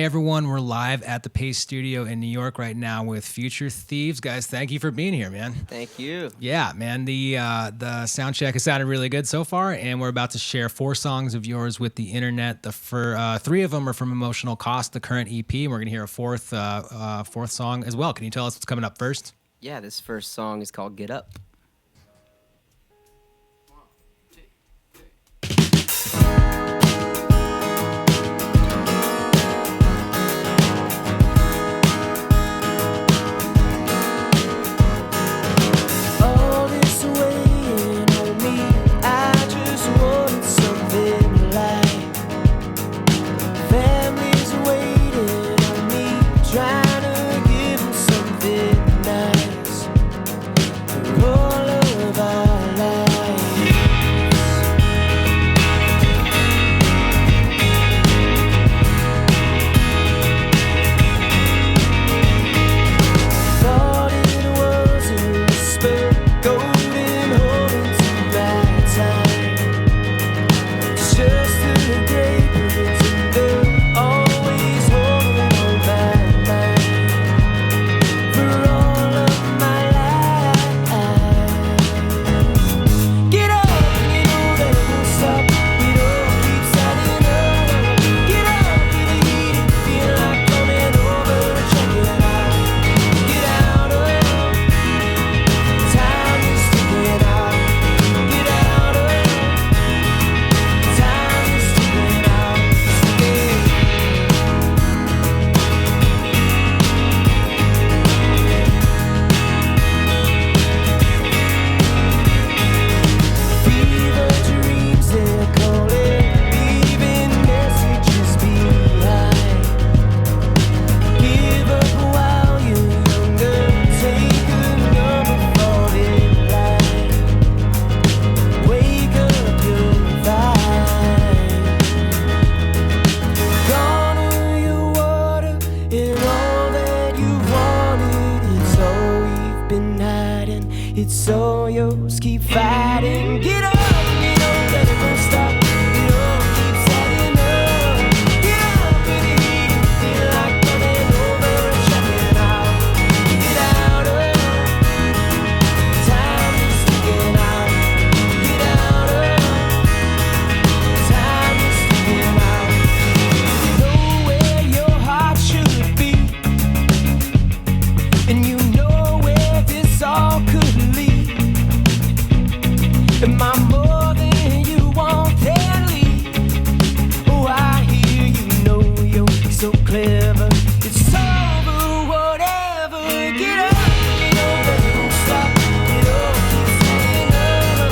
Hey everyone, we're live at the Paste Studio in New York right now with future Thieves. Guys, thank you for being here, man. Thank you. Yeah, man, the sound check has sounded really good so far, and we're about to share 4 songs of yours with the internet. The 3 of them are from Emotional Cost, the current EP, and we're gonna hear a fourth song as well. Can you tell us what's coming up first? Yeah, this first song is called Get Up. It's so yours, keep fighting. Get up, you know that it won't stop. It all keeps adding up. Get up in the heat, feel like coming over and checking out. Get out of time is ticking out. Get out of time is ticking out. You know where your heart should be, and you know where this all could. Am I more than you want to leave? Oh, I hear you know you're so clever. It's over, whatever. Get up, you know that it won't stop. It all keeps adding up.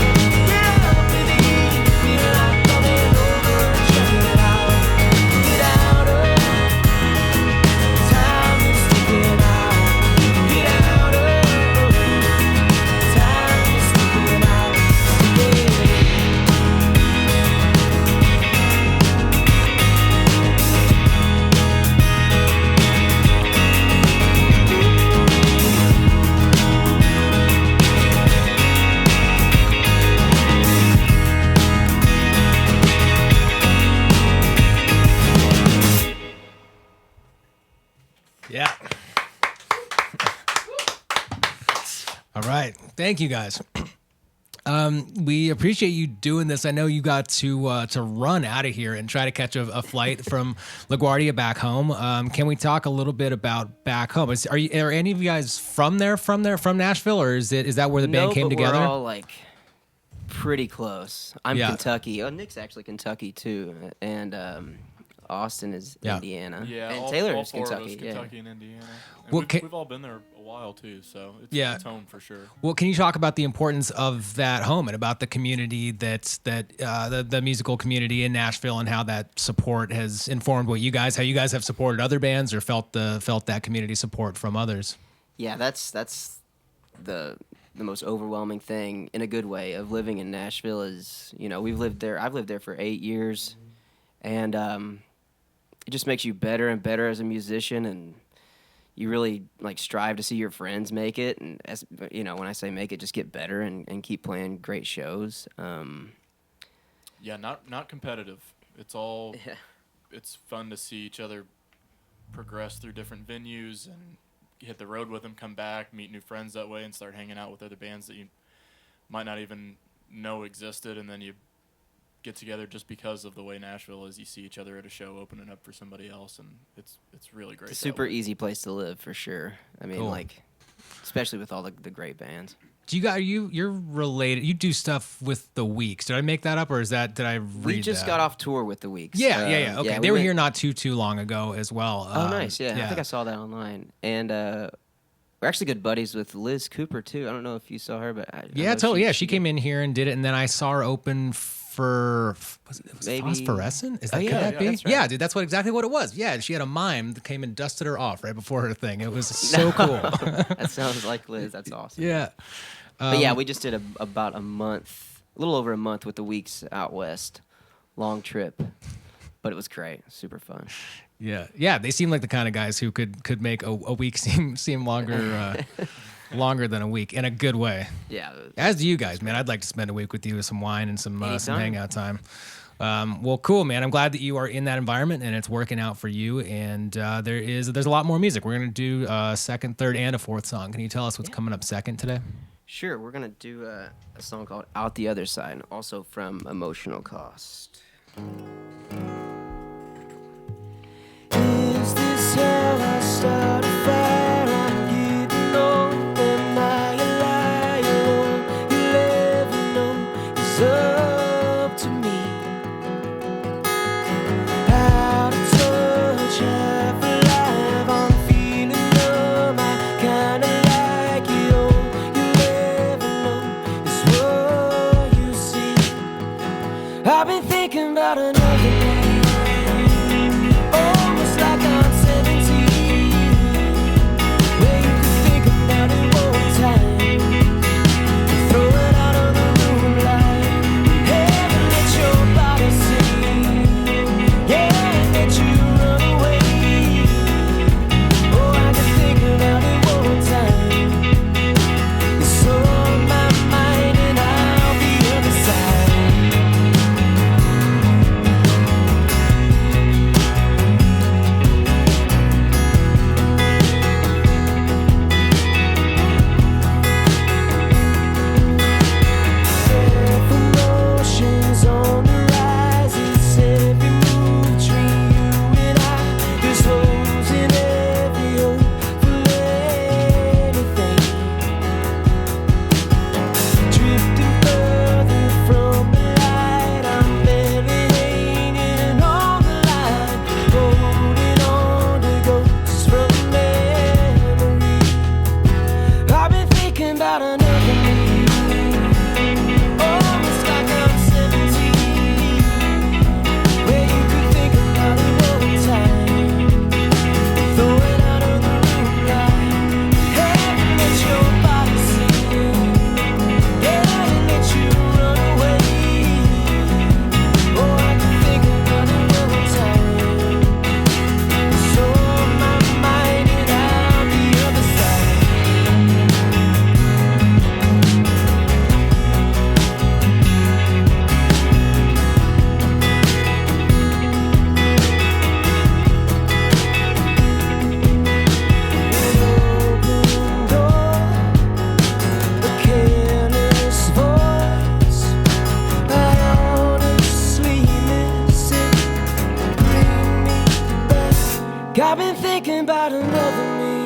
Get up in the heat, feel like coming over and checking it out. Get out of time is ticking out. Get out of time is ticking out. Yeah. All right. Thank you, guys. We appreciate you doing this. I know you got to run out of here and try to catch a flight from LaGuardia back home. Can we talk a little bit about back home? Are any of you guys from Nashville, or is that where the band came together? We're all like pretty close. I'm Yeah. Kentucky. Oh, Nick's actually Kentucky too, and Austin is Indiana. Yeah, and all, Taylor all is four Kentucky. of us, Kentucky and Indiana. And Well, we've all been there a while too, so it's home for sure. Well, can you talk about the importance of that home and about the community the musical community in Nashville, and how that support has informed how you guys have supported other bands or felt that community support from others? Yeah, that's the most overwhelming thing in a good way of living in Nashville is, you know, I've lived there for 8 years, and it just makes you better and better as a musician, and you really like strive to see your friends make it, and as you know, when I say make it, just get better and keep playing great shows. Yeah, not competitive. It's all it's fun to see each other progress through different venues and hit the road with them, come back, meet new friends that way, and start hanging out with other bands that you might not even know existed, and then you get together just because of the way Nashville is. You see each other at a show opening up for somebody else, and it's really great. It's a super easy place to live for sure. I mean, Cool. like, especially with all the great bands. Do you got you're related? You do stuff with the Weeks. Did I make that up, or is that did I read We just that? got off tour with the Weeks. Yeah. Okay, we they were went- here not too long ago as well. Oh, nice. Yeah, I think I saw that online. And we're actually good buddies with Liz Cooper too. I don't know if you saw her, but I Yeah, know totally. Yeah, she came in here and did it, and then I saw her open for was it Maybe- phosphorescent? Is that Oh, could yeah, that yeah, be? that's right. Yeah, dude, that's exactly what it was. Yeah, she had a mime that came and dusted her off right before her thing. It was so cool. That sounds like Liz. That's awesome. Yeah. But yeah, we just did about a little over a month with the Weeks out west. Long trip, but it was great. Super fun. Yeah. They seem like the kind of guys who could make a week seem longer longer than a week in a good way. Yeah. As do you guys, man. I'd like to spend a week with you with some wine and some Anytime. hangout time. Well, cool, man. I'm glad that you are in that environment and it's working out for you. And there's a lot more music. We're gonna do a second, third, and a fourth song. Can you tell us what's coming up second today? Sure, we're gonna do a song called "Out the Other Side," also from Emotional Cost. Is this how I start a fire? I'm getting old. Am I a liar? All you'll ever know is up to me. Out of touch, half alive. I'm feeling numb. I kinda like it. All you'll ever know is what you see. I've been thinking about another night. Almost like I'm 17, where you could think about it one time, throw it out of the room like heaven, let your body sing, yeah, let you run away. Oh, I could think about it one time. It's so on my mind, and I'll be the other side. Emotions on the rise, it's every move between you and I. There's holes in every hope for anything. Drifting further from the light, I'm barely hanging on the line, holding on to ghosts from memory. I've been thinking about another me. Almost like I'm 17, where you could think about it one time, throw it out of the room like heaven, let your body sing, yeah, let you run away. Oh, I could think about it one time. So on my mind, and I'll the other side. Open door, a careless voice. I honestly miss it. Bring me back. I've been thinking about another me.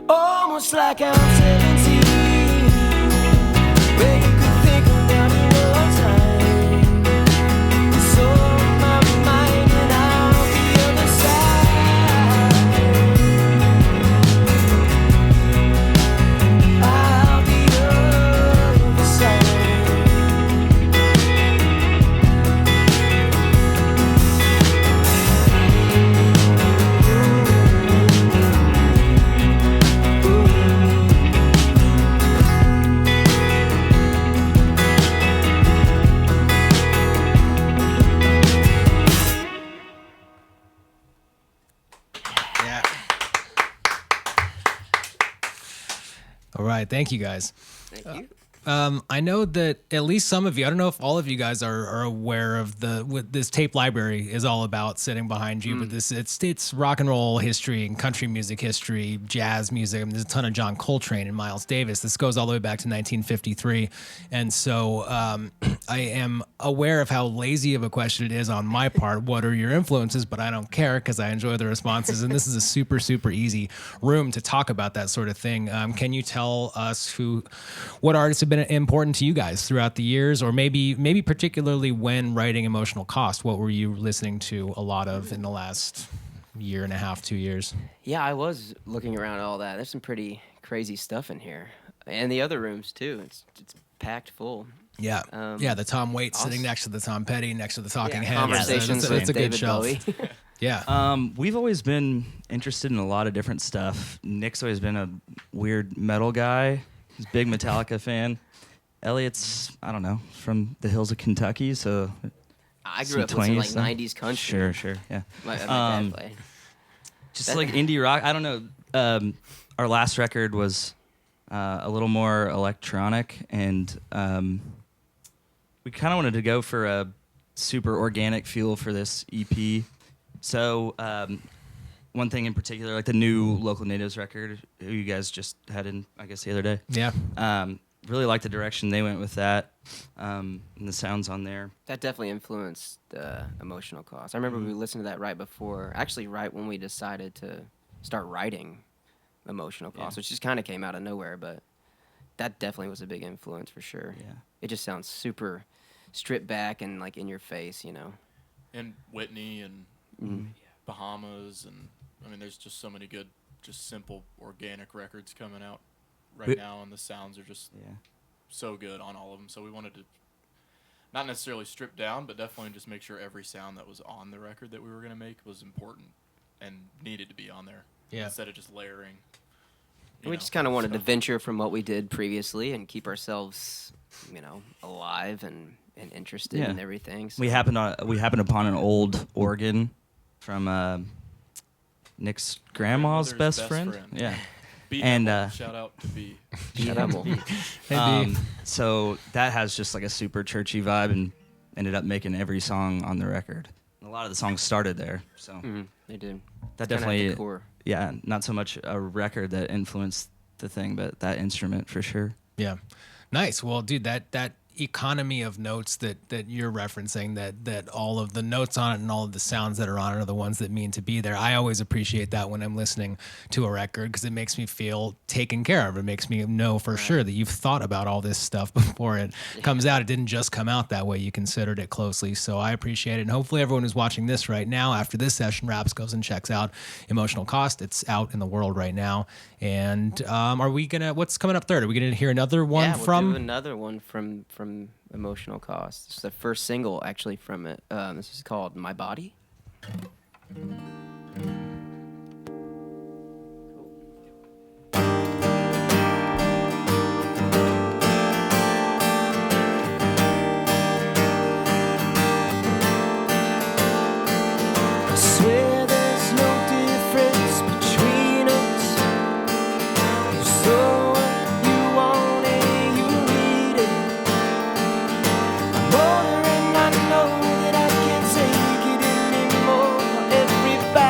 Almost like I'm 17, where you could think about it one time. It's on my mind, and I'll the other side. I'll the other side. Yeah. All right. Thank you guys. Thank you. I know that at least some of you, I don't know if all of you guys are aware of what this tape library is all about sitting behind you, but it's rock and roll history and country music history, jazz music. I mean, there's a ton of John Coltrane and Miles Davis. This goes all the way back to 1953. And so I am aware of how lazy of a question it is on my part. What are your influences? But I don't care because I enjoy the responses. And this is a super, super easy room to talk about that sort of thing. Can you tell us what artists have been important to you guys throughout the years, or maybe particularly when writing Emotional Cost? What were you listening to a lot of in the last year and a half, 2 years? Yeah, I was looking around at all that. There's some pretty crazy stuff in here, and the other rooms too. It's packed full. Yeah, the Tom Waits sitting next to the Tom Petty, next to the Talking Heads. Conversations It's a good David shelf. Bowie. Yeah. We've always been interested in a lot of different stuff. Nick's always been a weird metal guy. He's a big Metallica fan. Elliot's, I don't know, from the hills of Kentucky, so I some grew up listening like 20s stuff. 90s country. Sure, yeah. My dad played. Just like indie rock. I don't know. Our last record was a little more electronic, and we kind of wanted to go for a super organic feel for this EP. So one thing in particular, like the new Local Natives record, who you guys just had in, I guess, the other day. Yeah. Really liked the direction they went with that, and the sounds on there. That definitely influenced Emotional Cost. I remember we listened to that right before, actually right when we decided to start writing Emotional Cost, which just kind of came out of nowhere, but that definitely was a big influence for sure. Yeah. It just sounds super stripped back and like in your face, you know. And Whitney and Bahamas, and I mean, there's just so many good, just simple organic records coming out right now, and the sounds are just so good on all of them. So we wanted to not necessarily strip down, but definitely just make sure every sound that was on the record that we were going to make was important and needed to be on there, instead of just layering. We just kind of wanted to venture from what we did previously and keep ourselves, alive and interested in everything. So. We happened upon an old organ from Nick's grandma's best friend. Yeah. And shout out to B. Shout out B. So that has just like a super churchy vibe, and ended up making every song on the record. And a lot of the songs started there. So they did. That It's kinda at definitely, the core. yeah, not so much a record that influenced the thing, but that instrument for sure. Yeah. Nice. Well, dude, that economy of notes that you're referencing, that all of the notes on it and all of the sounds that are on it are the ones that mean to be there. I always appreciate that when I'm listening to a record, because it makes me feel taken care of. It makes me know for sure that you've thought about all this stuff before it comes out. It didn't just come out that way. You considered it closely. So I appreciate it. And hopefully everyone who's watching this right now, after this session wraps, goes and checks out Emotional Cost. It's out in the world right now. And what's coming up third? Are we going to hear another one we'll do another one from Emotional Cost. It's the first single actually from it. This is called My Body. I swear there's no difference between us. You saw what you wanted, you needed. I'm older and I know that I can't take it anymore. Everybody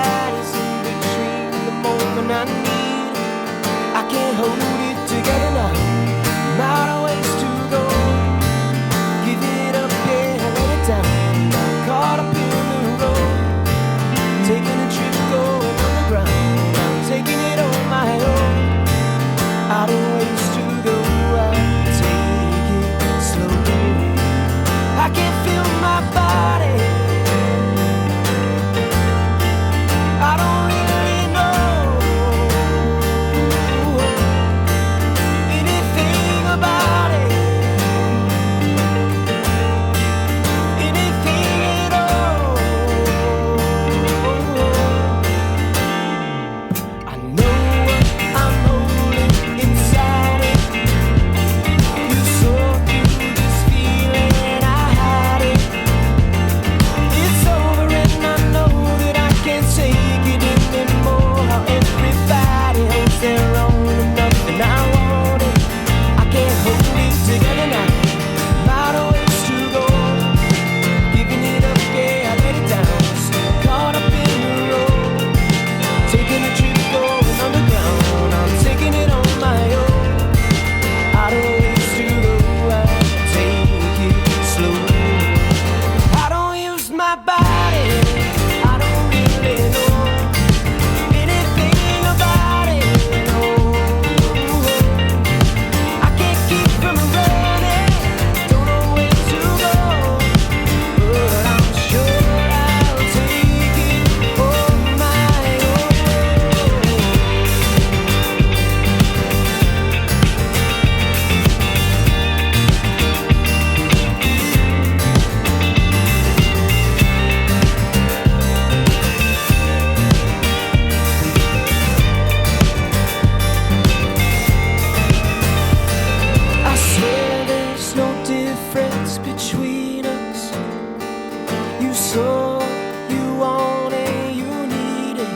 you saw, you want it, you need it.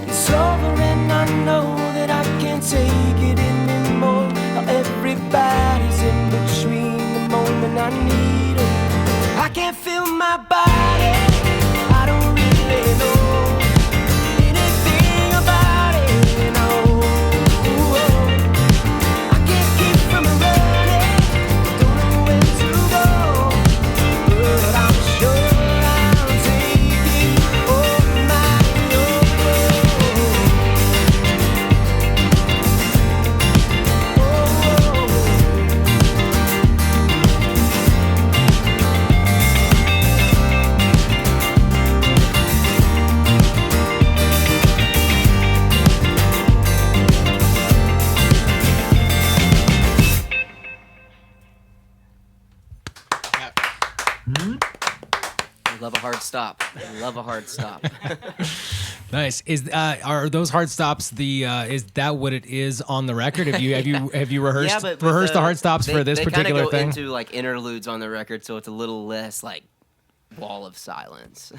It's over and I know that I can't take it anymore. Now everybody's in between the moment I need it. I can't feel my body, I don't really know anything about it, no. I can't keep from running, don't know where to go, but I'm sure I'll take it on my own. I love a hard stop. I love a hard stop. Nice. Are those hard stops is that what it is on the record? Have you rehearsed but rehearsed the hard stops for this particular they thing? Into like interludes on the record, so it's a little less like wall of silence.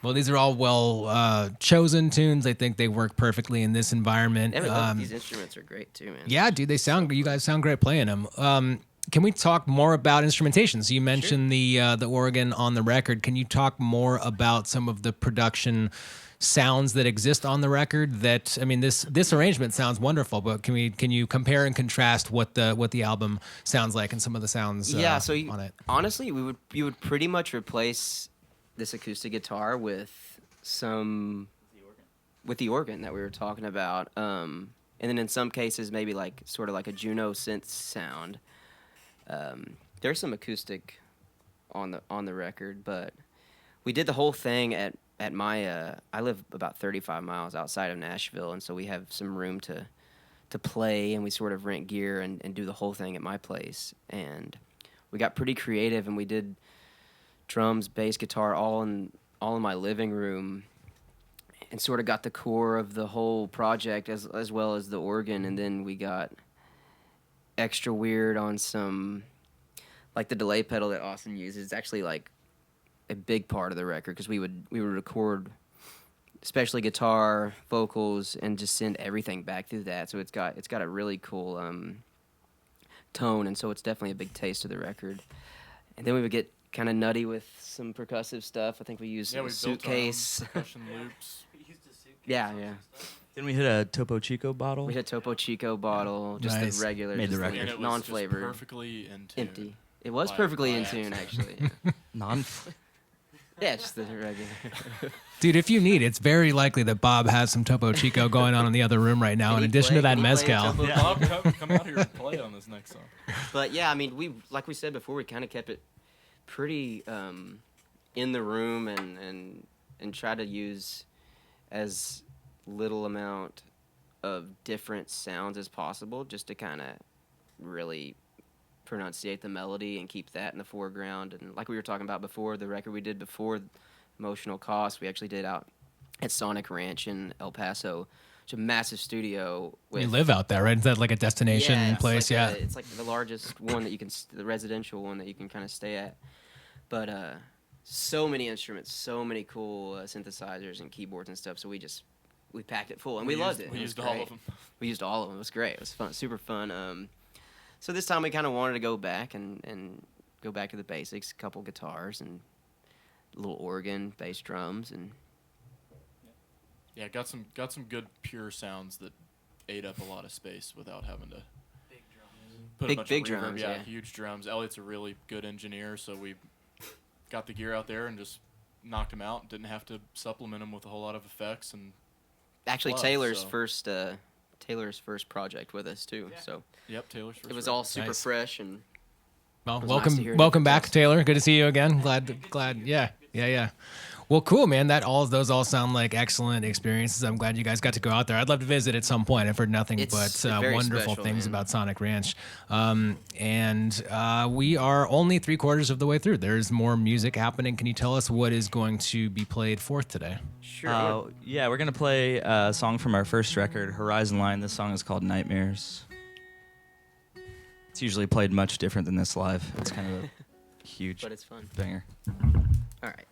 Well, these are all chosen tunes. I think they work perfectly in this environment. These instruments are great too, man. Yeah, dude, you guys sound great playing them. Can we talk more about instrumentation? So you mentioned the organ on the record. Can you talk more about some of the production sounds that exist on the record? That, I mean, this arrangement sounds wonderful, but can you compare and contrast what the album sounds like and some of the sounds on it? Honestly, you would pretty much replace this acoustic guitar with the organ that we were talking about, and then in some cases maybe like sort of like a Juno synth sound. There's some acoustic on the record, but we did the whole thing at my I live about 35 miles outside of Nashville, and so we have some room to play, and we sort of rent gear and do the whole thing at my place. And we got pretty creative, and we did drums, bass, guitar all in my living room, and sort of got the core of the whole project as well as the organ. And then we got extra weird on some, like the delay pedal that Austin uses. It's actually like a big part of the record, because we would record especially guitar, vocals, and just send everything back through that. So it's got a really cool tone, and so it's definitely a big taste of the record. And then we would get kind of nutty with some percussive stuff. I think we used a suitcase. Percussion loops. Yeah. Then we hit a Topo Chico bottle. We hit Topo Chico bottle, just Nice. the regular, Made the just record. And it was non-flavored, just perfectly in tune. empty. It was By- perfectly by in tune, accident. actually. Yeah. Non. Yeah, just the regular. Dude, if you need, it's very likely that Bob has some Topo Chico going on in the other room right now, Can in he addition play- to that can he play mezcal. Topo Bob, come out here and play on this next song. But yeah, I mean, like we said before, we kind of kept it pretty in the room and try to use as little amount of different sounds as possible, just to kind of really pronunciate the melody and keep that in the foreground. And like we were talking about before, the record we did before Emotional Cost, we actually did out at Sonic Ranch in El Paso. It's a massive studio. You live out there, right? Is that like a destination it's place? like it's like the largest one that you can, the residential one that you can kind of stay at. But so many instruments, so many cool synthesizers and keyboards and stuff. So we packed it full, and we loved it. We It was used all great. of them. We used all of them. It was great. It was fun, super fun. So this time we kind of wanted to go back and go back to the basics. A couple guitars and a little organ, bass, drums, and Yeah, got some good pure sounds that ate up a lot of space without having to put a bunch Big of reverb. drums, yeah. Huge drums. Elliot's a really good engineer, so we got the gear out there and just knocked them out. Didn't have to supplement them with a whole lot of effects. And actually Love, Taylor's so. first project with us too. So yep, Taylor's first it was record. all super Nice. fresh and. Well, It was nice to hear welcome you. back, Taylor. Good to see you again. Glad. Yeah. Well, cool, man. Those all sound like excellent experiences. I'm glad you guys got to go out there. I'd love to visit at some point. I've heard nothing It's but very wonderful special, things man. about Sonic Ranch. And we are only 3/4 of the way through. There's more music happening. Can you tell us what is going to be played forth today? Sure. Yeah, we're gonna play a song from our first record, Horizon Line. This song is called Nightmares. It's usually played much different than this live. It's kind of a huge But it's fun. banger. All right.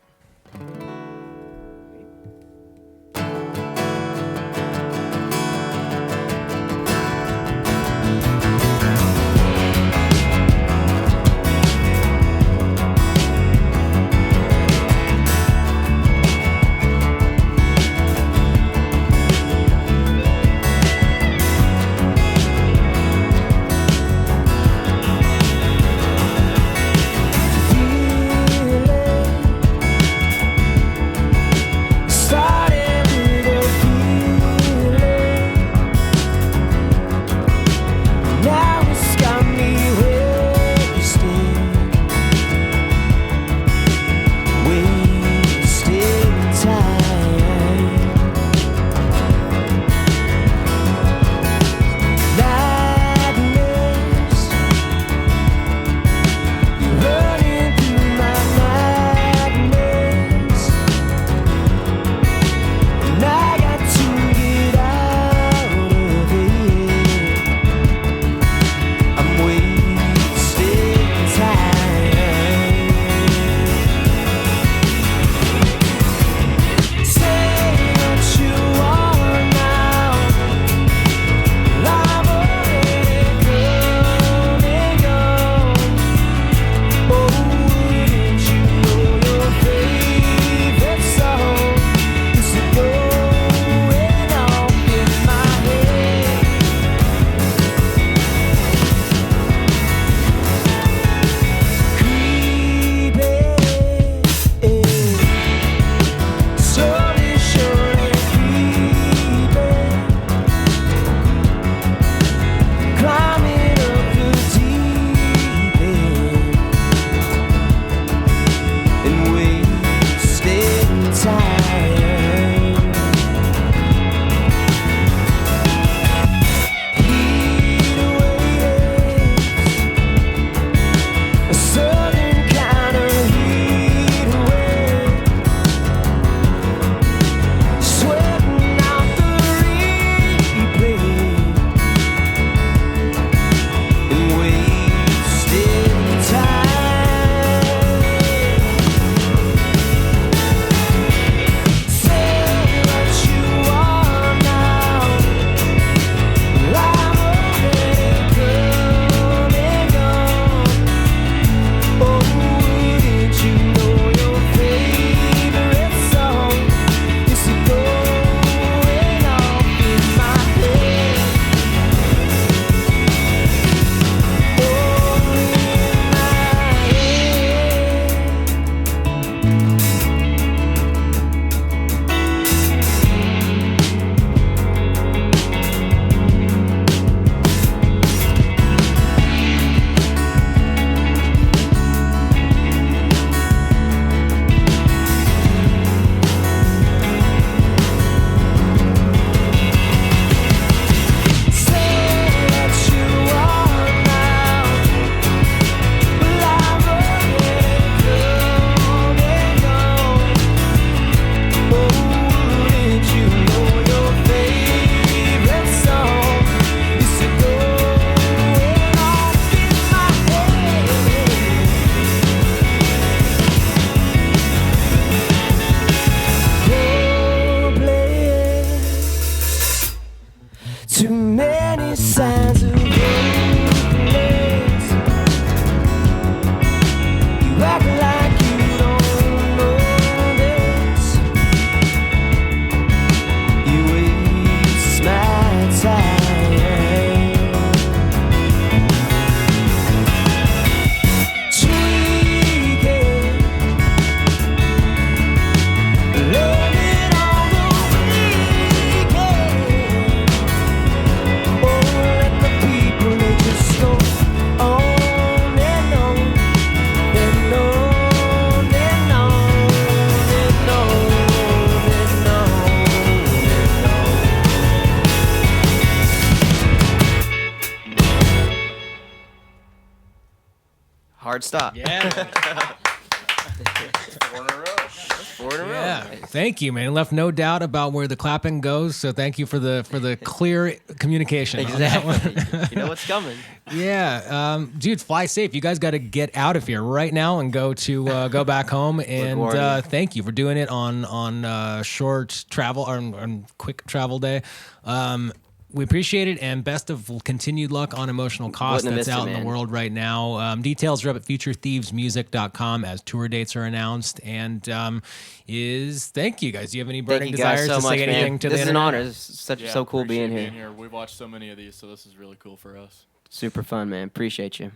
Hard stop. Yeah. 4 in a row. 4 in a row. Yeah, Nice. thank you, man. Left no doubt about where the clapping goes. So thank you for the clear communication. on that one. Exactly. You know what's coming. Yeah, dude, fly safe. You guys got to get out of here right now and go go back home. And LaGuardia. thank you for doing it on short travel or on quick travel day. We appreciate it, and best of continued luck on Emotional Cost Wouldn't have that's missed out it, in the man. world right now. Details are up at futurethieves.music.com as tour dates are announced. And thank you guys. Do you have any Thank burning you guys desires so to much, say man. anything to This the is an internet? honor. This is such Yeah, so cool appreciate being here. We've watched so many of these, so this is really cool for us. Super fun, man. Appreciate you.